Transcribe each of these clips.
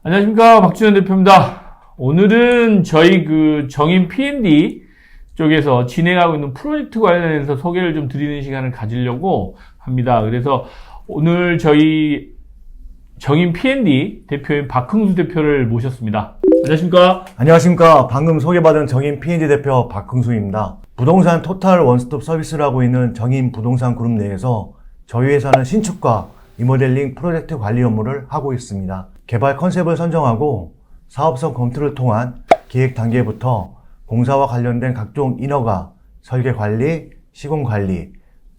안녕하십니까, 박준현 대표입니다. 오늘은 저희 정인 P&D 쪽에서 진행하고 있는 프로젝트 관련해서 소개를 좀 드리는 시간을 가지려고 합니다. 그래서 오늘 저희 정인 P&D 대표인 박흥수 대표를 모셨습니다. 안녕하십니까? 안녕하십니까. 방금 소개받은 정인 P&D 대표 박흥수입니다. 부동산 토탈 원스톱 서비스를 하고 있는 정인 부동산 그룹 내에서 저희 회사는 신축과 리모델링 프로젝트 관리 업무를 하고 있습니다. 개발 컨셉을 선정하고 사업성 검토를 통한 기획 단계부터 공사와 관련된 각종 인허가, 설계 관리, 시공 관리,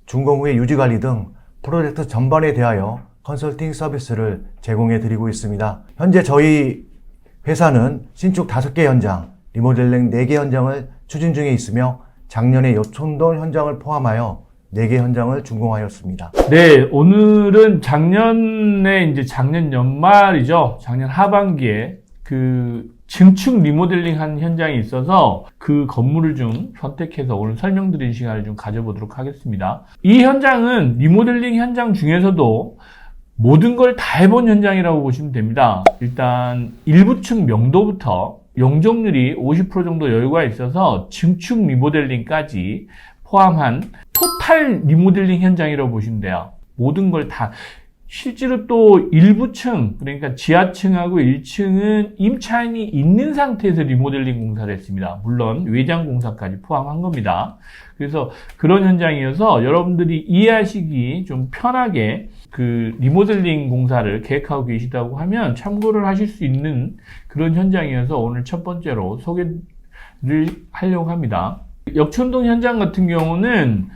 준공 후의 유지 관리 등 프로젝트 전반에 대하여 컨설팅 서비스를 제공해 드리고 있습니다. 현재 저희 회사는 신축 5개 현장, 리모델링 4개 현장을 추진 중에 있으며 작년에 여촌동 현장을 포함하여 4개 현장을 준공하였습니다. 네, 오늘은 작년 연말이죠. 작년 하반기에 증축 리모델링 한 현장이 있어서 그 건물을 좀 선택해서 오늘 설명드리는 시간을 좀 가져보도록 하겠습니다. 이 현장은 리모델링 현장 중에서도 모든 걸 다 해본 현장이라고 보시면 됩니다. 일단 일부층 명도부터 용적률이 50% 정도 여유가 있어서 증축 리모델링까지 포함한 토탈 리모델링 현장이라고 보시면 돼요. 모든 걸 다. 실제로 또 일부층, 그러니까 지하층하고 1층은 임차인이 있는 상태에서 리모델링 공사를 했습니다. 물론 외장 공사까지 포함한 겁니다. 그래서 그런 현장이어서 여러분들이 이해하시기 좀 편하게 리모델링 공사를 계획하고 계시다고 하면 참고를 하실 수 있는 그런 현장이어서 오늘 첫 번째로 소개를 하려고 합니다. 역촌동 현장 같은 경우는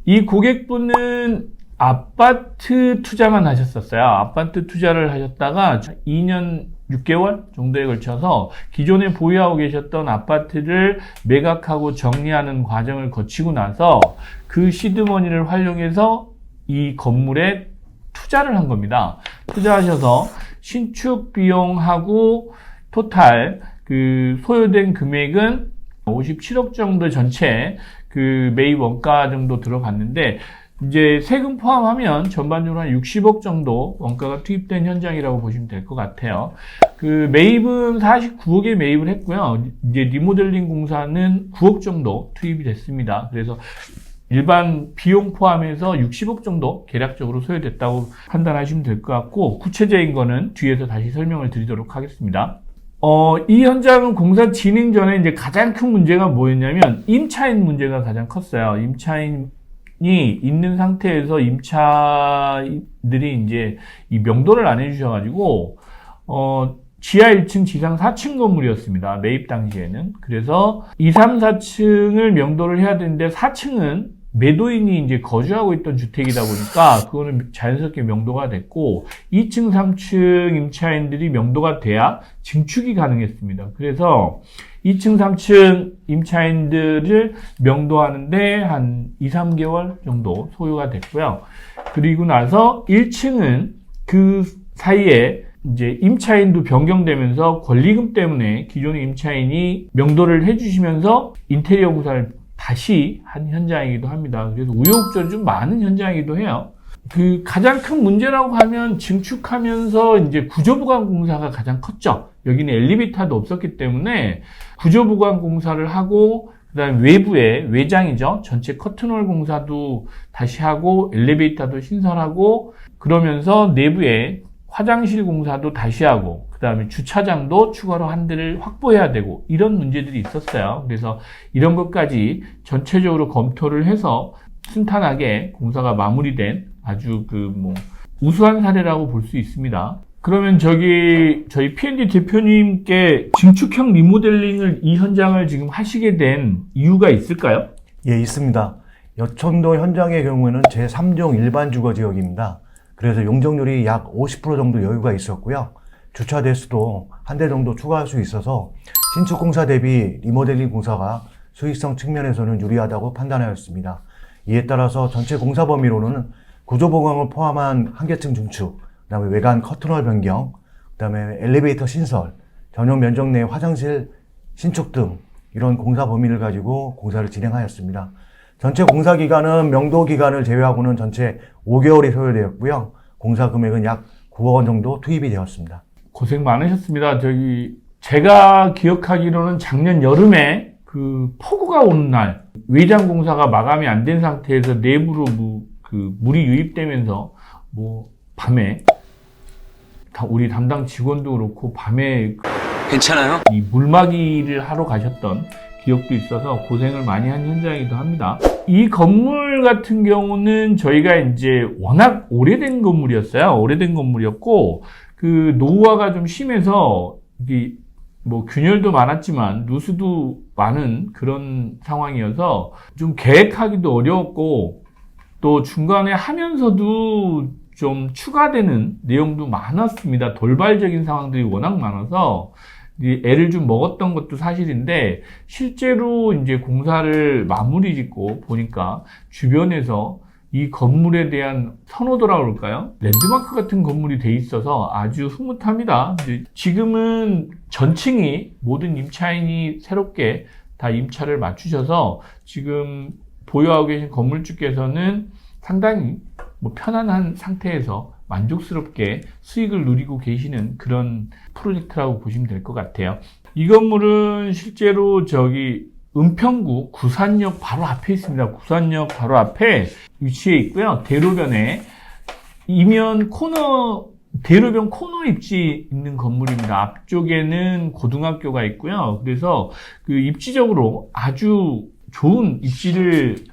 이 고객분은 아파트 투자만 하셨었어요. 아파트 투자를 하셨다가 2년 6개월 정도에 걸쳐서 기존에 보유하고 계셨던 아파트를 매각하고 정리하는 과정을 거치고 나서 그 시드머니를 활용해서 이 건물에 투자를 한 겁니다. 투자하셔서 신축 비용하고 토탈 소요된 금액은 57억 정도 전체 매입 원가 정도 들어갔는데 이제 세금 포함하면 전반적으로 한 60억 정도 원가가 투입된 현장이라고 보시면 될 것 같아요. 매입은 49억에 매입을 했고요. 이제 리모델링 공사는 9억 정도 투입이 됐습니다. 그래서 일반 비용 포함해서 60억 정도 계략적으로 소요됐다고 판단하시면 될 것 같고, 구체적인 거는 뒤에서 다시 설명을 드리도록 하겠습니다. 이 현장은 공사 진행 전에 이제 가장 큰 문제가 뭐였냐면 임차인 문제가 가장 컸어요. 임차인이 있는 상태에서 임차인들이 이제 이 명도를 안 해주셔가지고, 지하 1층, 지상 4층 건물이었습니다. 매입 당시에는. 그래서 2, 3, 4층을 명도를 해야 되는데 4층은 매도인이 이제 거주하고 있던 주택이다 보니까 그거는 자연스럽게 명도가 됐고 2층, 3층 임차인들이 명도가 돼야 증축이 가능했습니다. 그래서 2층, 3층 임차인들을 명도하는데 한 2, 3개월 정도 소요가 됐고요. 그리고 나서 1층은 그 사이에 이제 임차인도 변경되면서 권리금 때문에 기존의 임차인이 명도를 해주시면서 인테리어 공사를 다시 한 현장이기도 합니다. 그래서 우여곡절이 좀 많은 현장이기도 해요. 가장 큰 문제라고 하면 증축하면서 이제 구조보강 공사가 가장 컸죠. 여기는 엘리베이터도 없었기 때문에 구조보강 공사를 하고, 그 다음에 외부에 외장이죠. 전체 커튼홀 공사도 다시 하고, 엘리베이터도 신설하고, 그러면서 내부에 화장실 공사도 다시 하고, 그 다음에 주차장도 추가로 한 대를 확보해야 되고, 이런 문제들이 있었어요. 그래서 이런 것까지 전체적으로 검토를 해서 순탄하게 공사가 마무리된 아주 우수한 사례라고 볼 수 있습니다. 그러면 저희 P&D 대표님께 증축형 리모델링을 이 현장을 지금 하시게 된 이유가 있을까요? 예, 있습니다. 여촌동 현장의 경우에는 제3종 일반 주거 지역입니다. 그래서 용적률이 약 50% 정도 여유가 있었고요. 주차 대수도 한 대 정도 추가할 수 있어서 신축 공사 대비 리모델링 공사가 수익성 측면에서는 유리하다고 판단하였습니다. 이에 따라서 전체 공사 범위로는 구조보강을 포함한 한 개층 중축, 그다음에 외관 커튼홀 변경, 그다음에 엘리베이터 신설, 전용 면적 내 화장실 신축 등 이런 공사 범위를 가지고 공사를 진행하였습니다. 전체 공사 기간은 명도 기간을 제외하고는 전체 5개월이 소요되었고요. 공사 금액은 약 9억 원 정도 투입이 되었습니다. 고생 많으셨습니다. 제가 기억하기로는 작년 여름에 그 폭우가 오는 날, 외장 공사가 마감이 안 된 상태에서 내부로 물이 유입되면서 밤에 우리 담당 직원도 그렇고 밤에 괜찮아요? 이 물막이를 하러 가셨던 기억도 있어서 고생을 많이 한 현장이기도 합니다. 이 건물 같은 경우는 저희가 이제 워낙 오래된 건물이었어요. 오래된 건물이었고, 그 노후화가 좀 심해서, 이게 균열도 많았지만, 누수도 많은 그런 상황이어서 좀 계획하기도 어려웠고, 또 중간에 하면서도 좀 추가되는 내용도 많았습니다. 돌발적인 상황들이 워낙 많아서, 애를 좀 먹었던 것도 사실인데, 실제로 이제 공사를 마무리 짓고 보니까 주변에서 이 건물에 대한 선호도라고 그럴까요? 랜드마크 같은 건물이 돼 있어서 아주 흐뭇합니다. 지금은 전층이 모든 임차인이 새롭게 다 임차를 맞추셔서 지금 보유하고 계신 건물주께서는 상당히 편안한 상태에서 만족스럽게 수익을 누리고 계시는 그런 프로젝트라고 보시면 될 것 같아요. 이 건물은 실제로 은평구 구산역 바로 앞에 있습니다. 구산역 바로 앞에 위치해 있고요. 대로변에 대로변 코너 입지 있는 건물입니다. 앞쪽에는 고등학교가 있고요. 그래서 그 입지적으로 아주 좋은 입지를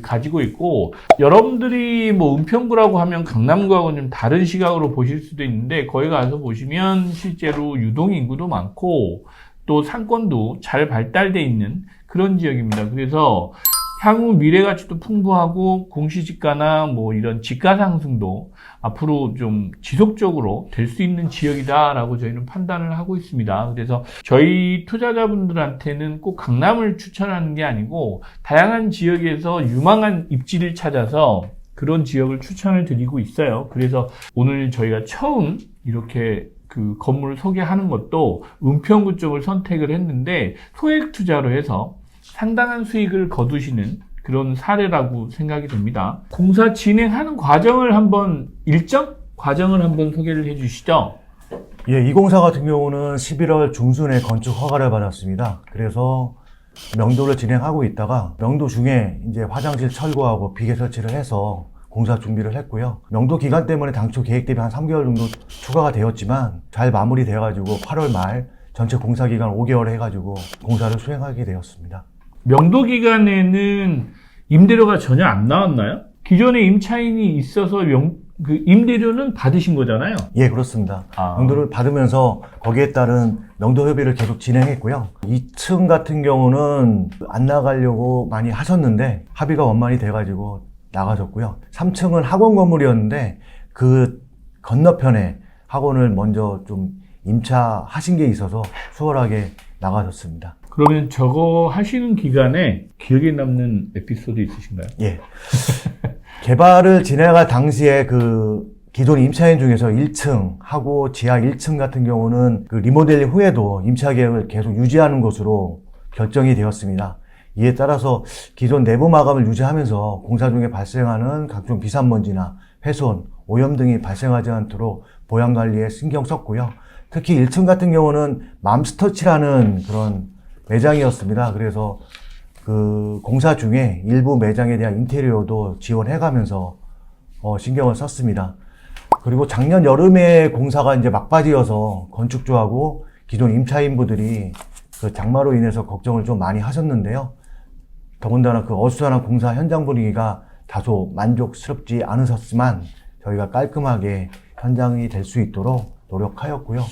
가지고 있고, 여러분들이 은평구라고 하면 강남구하고는 좀 다른 시각으로 보실 수도 있는데, 거기 가서 보시면 실제로 유동인구도 많고, 또 상권도 잘 발달되어 있는 그런 지역입니다. 그래서 향후 미래 가치도 풍부하고, 공시지가나 이런 지가 상승도 앞으로 좀 지속적으로 될 수 있는 지역이다라고 저희는 판단을 하고 있습니다. 그래서 저희 투자자분들한테는 꼭 강남을 추천하는 게 아니고, 다양한 지역에서 유망한 입지를 찾아서 그런 지역을 추천을 드리고 있어요. 그래서 오늘 저희가 처음 이렇게 그 건물을 소개하는 것도 은평구 쪽을 선택을 했는데, 소액 투자로 해서 상당한 수익을 거두시는 그런 사례라고 생각이 됩니다. 공사 진행하는 일정 과정을 한번 소개를 해 주시죠. 예, 이 공사 같은 경우는 11월 중순에 건축 허가를 받았습니다. 그래서 명도를 진행하고 있다가 명도 중에 이제 화장실 철거하고 비계 설치를 해서 공사 준비를 했고요. 명도 기간 때문에 당초 계획 대비 한 3개월 정도 추가가 되었지만 잘 마무리되어가지고 8월 말 전체 공사 기간 5개월 해가지고 공사를 수행하게 되었습니다. 명도 기간에는 임대료가 전혀 안 나왔나요? 기존에 임차인이 있어서 임대료는 받으신 거잖아요? 예, 그렇습니다. 명도를 받으면서 거기에 따른 명도 협의를 계속 진행했고요. 2층 같은 경우는 안 나가려고 많이 하셨는데 합의가 원만히 돼가지고 나가졌고요. 3층은 학원 건물이었는데 그 건너편에 학원을 먼저 좀 임차하신 게 있어서 수월하게 나가졌습니다. 그러면 저거 하시는 기간에 기억에 남는 에피소드 있으신가요? 예. 개발을 진행할 당시에 기존 임차인 중에서 1층 하고 지하 1층 같은 경우는 리모델링 후에도 임차 계획을 계속 유지하는 것으로 결정이 되었습니다. 이에 따라서 기존 내부 마감을 유지하면서 공사 중에 발생하는 각종 비산먼지나 훼손, 오염 등이 발생하지 않도록 보양 관리에 신경 썼고요. 특히 1층 같은 경우는 맘스터치라는 그런 매장이었습니다. 그래서 공사 중에 일부 매장에 대한 인테리어도 지원해가면서 신경을 썼습니다. 그리고 작년 여름에 공사가 이제 막바지여서 건축주하고 기존 임차인분들이 장마로 인해서 걱정을 좀 많이 하셨는데요. 더군다나 어수선한 공사 현장 분위기가 다소 만족스럽지 않으셨지만 저희가 깔끔하게 현장이 될 수 있도록 노력하였고요.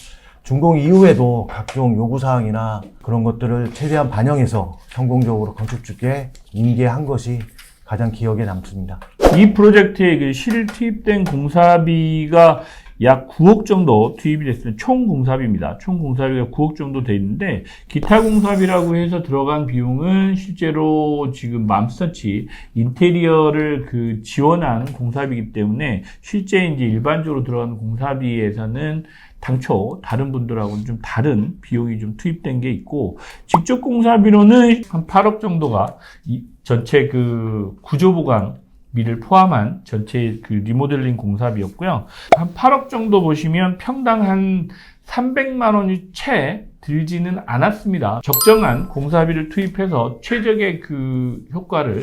준공 이후에도 각종 요구사항이나 그런 것들을 최대한 반영해서 성공적으로 건축주께 인계한 것이 가장 기억에 남습니다. 이 프로젝트에 실투입된 공사비가 약 9억 정도 투입이 됐습니다. 총 공사비입니다. 총 공사비가 9억 정도 돼 있는데, 기타 공사비라고 해서 들어간 비용은 실제로 지금 맘스터치 인테리어를 지원한 공사비이기 때문에 실제 이제 일반적으로 들어간 공사비에서는 당초 다른 분들하고는 좀 다른 비용이 좀 투입된 게 있고, 직접 공사비로는 한 8억 정도가 전체 구조보강비를 포함한 전체 리모델링 공사비였고요. 한 8억 정도 보시면 평당 한 300만 원이 채 들지는 않았습니다. 적정한 공사비를 투입해서 최적의 그 효과를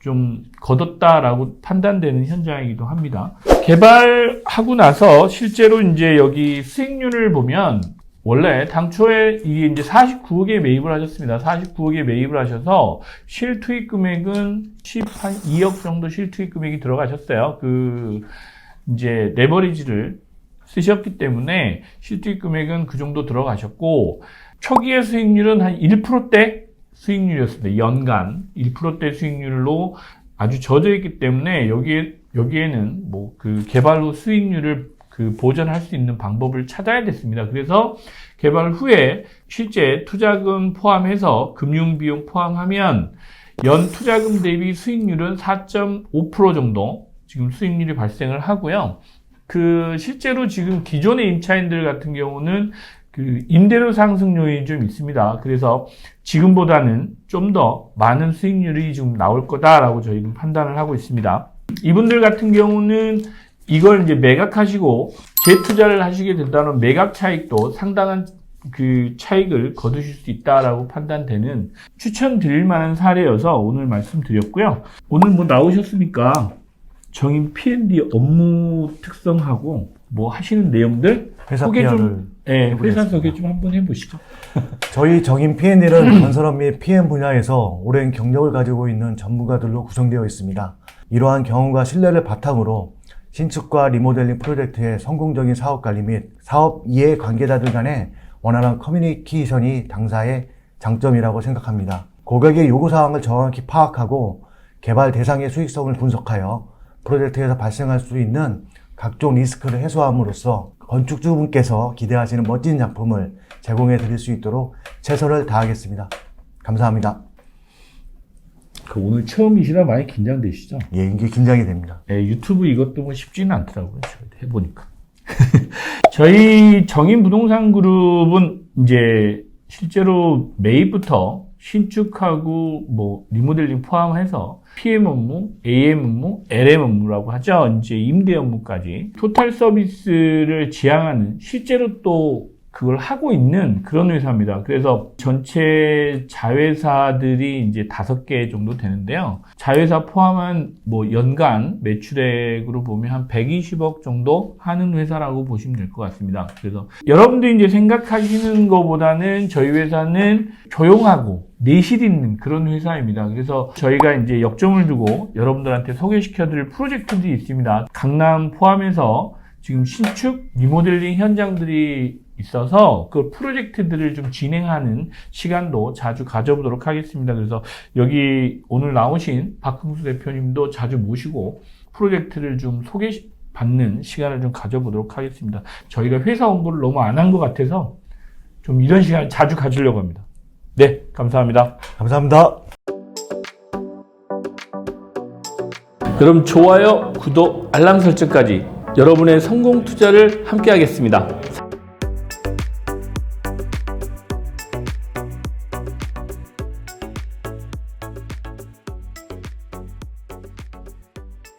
좀 거뒀다라고 판단되는 현장이기도 합니다. 개발하고 나서 실제로 이제 여기 수익률을 보면 원래 당초에 이게 이제 49억에 매입을 하셨습니다. 49억에 매입을 하셔서 실투입 금액은 한 2억 정도 실투입 금액이 들어가셨어요. 이제 레버리지를 쓰셨기 때문에 실투입 금액은 그 정도 들어가셨고, 초기의 수익률은 한 1%대 수익률이었습니다. 연간 1%대 수익률로 아주 젖어있기 때문에 여기에는 뭐 그 개발 후 수익률을 보전할 수 있는 방법을 찾아야 됐습니다. 그래서 개발 후에 실제 투자금 포함해서 금융비용 포함하면 연 투자금 대비 수익률은 4.5% 정도 지금 수익률이 발생을 하고요. 실제로 지금 기존의 임차인들 같은 경우는 임대료 상승 요인이 좀 있습니다. 그래서 지금보다는 좀 더 많은 수익률이 좀 나올 거다라고 저희는 판단을 하고 있습니다. 이분들 같은 경우는 이걸 이제 매각하시고 재투자를 하시게 된다면 매각 차익도 상당한 차익을 거두실 수 있다라고 판단되는 추천드릴 만한 사례여서 오늘 말씀드렸고요. 오늘 뭐 나오셨으니까 정인 P&D 업무 특성하고 뭐 하시는 내용들 회사 소개 PR을 좀, 회사 소개 좀 한번 해보시죠. 저희 정인 P&D는 건설업 및 PM 분야에서 오랜 경력을 가지고 있는 전문가들로 구성되어 있습니다. 이러한 경험과 신뢰를 바탕으로 신축과 리모델링 프로젝트의 성공적인 사업 관리 및 사업 이해 관계자들 간의 원활한 커뮤니케이션이 당사의 장점이라고 생각합니다. 고객의 요구사항을 정확히 파악하고 개발 대상의 수익성을 분석하여 프로젝트에서 발생할 수 있는 각종 리스크를 해소함으로써 건축주분께서 기대하시는 멋진 작품을 제공해 드릴 수 있도록 최선을 다하겠습니다. 감사합니다. 오늘 처음이시라 많이 긴장되시죠? 예, 이게 긴장이 됩니다. 유튜브 이것도 뭐 쉽지는 않더라고요. 해보니까. 저희 정인 부동산 그룹은 이제 실제로 매입부터 신축하고 뭐 리모델링 포함해서 PM 업무, AM 업무, LM 업무라고 하죠. 이제 임대 업무까지 토탈 서비스를 지향하는, 실제로 또 그걸 하고 있는 그런 회사입니다. 그래서 전체 자회사들이 이제 5개 정도 되는데요. 자회사 포함한 뭐 연간 매출액으로 보면 한 120억 정도 하는 회사라고 보시면 될 것 같습니다. 그래서 여러분들이 이제 생각하시는 것보다는 저희 회사는 조용하고 내실 있는 그런 회사입니다. 그래서 저희가 이제 역점을 두고 여러분들한테 소개시켜 드릴 프로젝트들이 있습니다. 강남 포함해서 지금 신축, 리모델링 현장들이 있어서 그 프로젝트들을 좀 진행하는 시간도 자주 가져보도록 하겠습니다. 그래서 여기 오늘 나오신 박흥수 대표님도 자주 모시고 프로젝트를 좀 소개받는 시간을 좀 가져보도록 하겠습니다. 저희가 회사 홍보를 너무 안 한 것 같아서 좀 이런 시간을 자주 가지려고 합니다. 네, 감사합니다. 감사합니다. 그럼 좋아요, 구독, 알람 설정까지 여러분의 성공 투자를 함께 하겠습니다.